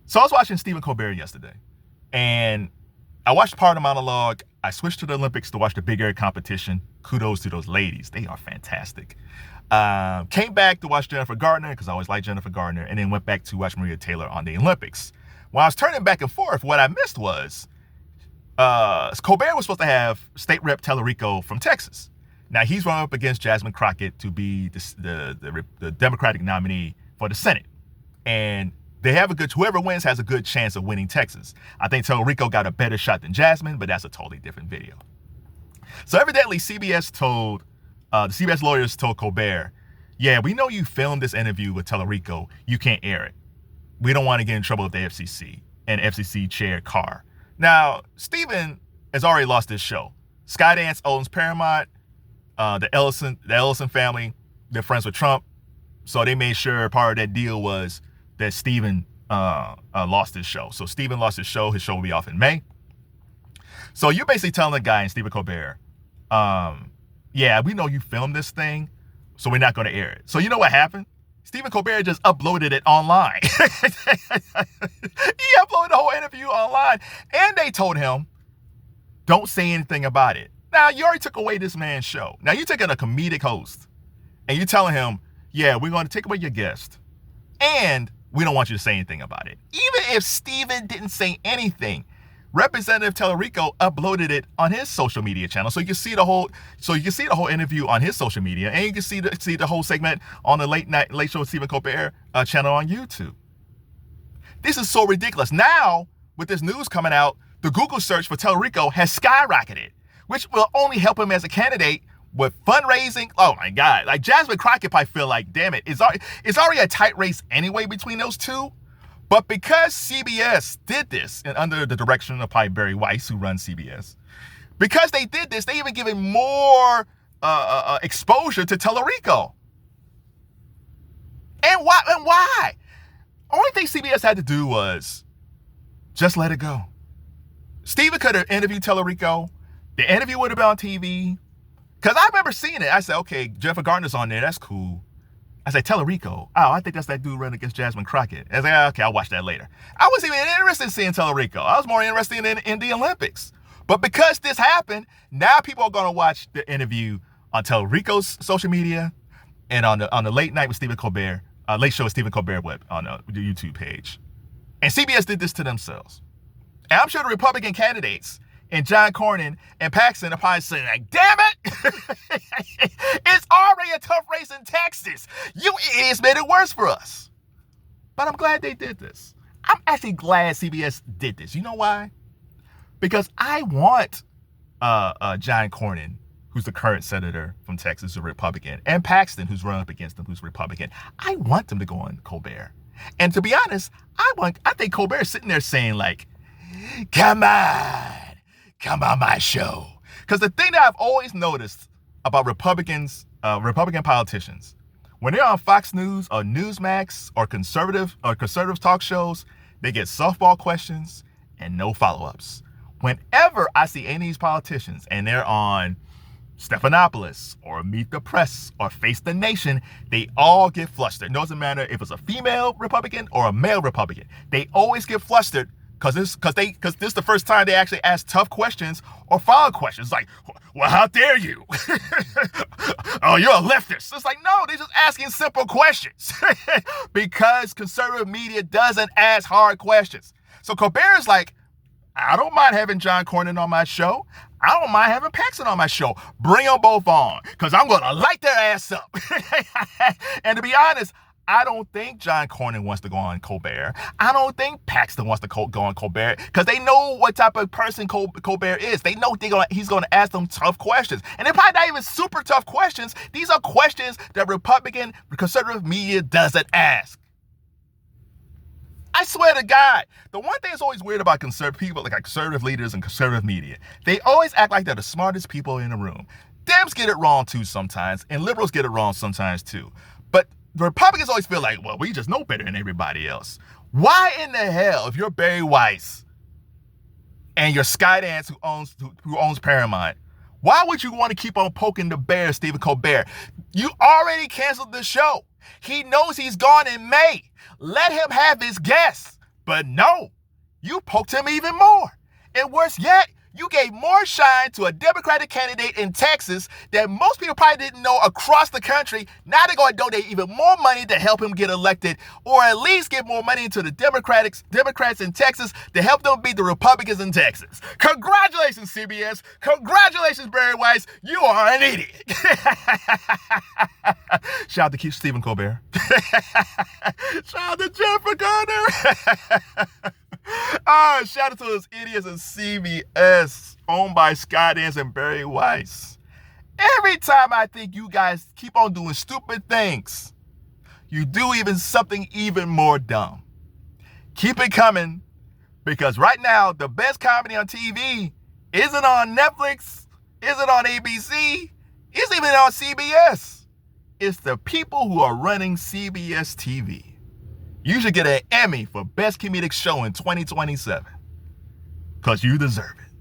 So I was watching Stephen Colbert yesterday, and I watched part of the monologue. I switched to the Olympics to watch the big air competition. Kudos to those ladies. They are fantastic. Came back to watch Jennifer Gardner because I always liked Jennifer Gardner, and then went back to watch Maria Taylor on the Olympics. While I was turning back and forth, what I missed was Colbert was supposed to have State Rep Talarico from Texas. Now, he's running up against Jasmine Crockett to be the Democratic nominee for the Senate. And they have whoever wins has a good chance of winning Texas. I think Talarico got a better shot than Jasmine, but that's a totally different video. So evidently, the CBS lawyers told Colbert, yeah, we know you filmed this interview with Talarico. You can't air it. We don't want to get in trouble with the FCC and FCC chair Carr. Now, Stephen has already lost his show. Skydance owns Paramount. The Ellison family, they're friends with Trump. So they made sure part of that deal was that Stephen lost his show. So Stephen lost his show. His show will be off in May. So you're basically telling the guy, Stephen Colbert, yeah, we know you filmed this thing, so we're not going to air it. So you know what happened? Stephen Colbert just uploaded it online. He uploaded the whole interview online, and they told him, don't say anything about it. Now, you already took away this man's show. Now, you're taking a comedic host, and you're telling him, yeah, we're going to take away your guest, and we don't want you to say anything about it. Even if Stephen didn't say anything, Representative Talarico uploaded it on his social media channel, so you can see the whole interview on his social media, and you can see the whole segment on the Late Show with Stephen Colbert channel on YouTube. This is so ridiculous. Now, with this news coming out, the Google search for Talarico has skyrocketed, which will only help him as a candidate with fundraising. Oh my God. Like Jasmine Crockett probably feel like, damn it, it's already a tight race anyway between those two. But because CBS did this, and under the direction of probably Barry Weiss, who runs CBS, because they did this, they even given more exposure to Talarico. And why? Only thing CBS had to do was just let it go. Stephen could have interviewed Talarico. The interview would have been on TV. Because I remember seeing it. I said, okay, Jennifer Gardner's on there. That's cool. I said, Talarico. Oh, I think that's that dude running against Jasmine Crockett. I was like, okay, I'll watch that later. I wasn't even interested in seeing Talarico. I was more interested in the Olympics. But because this happened, now people are going to watch the interview on Talarico's social media and on the late night with Stephen Colbert, late show with Stephen Colbert web on the YouTube page. And CBS did this to themselves. And I'm sure the Republican candidates and John Cornyn and Paxton are probably saying, like, damn it! It's already a tough race in Texas. You idiots made it worse for us. But I'm glad they did this. I'm actually glad CBS did this. You know why? Because I want John Cornyn, who's the current senator from Texas, a Republican, and Paxton, who's running up against him, who's Republican. I want them to go on Colbert. And to be honest, I think Colbert's sitting there saying, like, come on my show. Because the thing that I've always noticed about Republican politicians, when they're on Fox News or Newsmax or conservative talk shows, they get softball questions and no follow-ups. Whenever I see any of these politicians and they're on Stephanopoulos or Meet the Press or Face the Nation, they all get flustered. It doesn't matter if it's a female Republican or a male Republican. They always get flustered because this is the first time they actually ask tough questions or follow questions. Like, well, how dare you? Oh, you're a leftist. It's like, no, they're just asking simple questions because conservative media doesn't ask hard questions. So Colbert is like, I don't mind having John Cornyn on my show. I don't mind having Paxton on my show. Bring them both on because I'm going to light their ass up. And to be honest, I don't think John Cornyn wants to go on Colbert. I don't think Paxton wants to go on Colbert because they know what type of person Colbert is. They know he's going to ask them tough questions. And they're probably not even super tough questions. These are questions that Republican conservative media doesn't ask. I swear to God, the one thing that's always weird about conservative people, like conservative leaders and conservative media, they always act like they're the smartest people in the room. Dems get it wrong too sometimes, and liberals get it wrong sometimes too. But the Republicans always feel like, well, we just know better than everybody else. Why in the hell, if you're Barry Weiss and you're Skydance who owns Paramount, why would you want to keep on poking the bear, Stephen Colbert? You already canceled the show. He knows he's gone in May. Let him have his guests. But no, you poked him even more. And worse yet, you gave more shine to a Democratic candidate in Texas that most people probably didn't know across the country. Now they're going to donate even more money to help him get elected, or at least give more money to the Democrats in Texas to help them beat the Republicans in Texas. Congratulations, CBS. Congratulations, Barry Weiss. You are an idiot. Shout out to Stephen Colbert. Shout out to Jennifer Garner. Shout out to those idiots at CBS, owned by Skydance and Barry Weiss. Every time I think you guys keep on doing stupid things, you do something even more dumb. Keep it coming, because right now, the best comedy on TV isn't on Netflix, isn't on ABC, isn't even on CBS. It's the people who are running CBS TV. You should get an Emmy for Best Comedic Show in 2027, because you deserve it.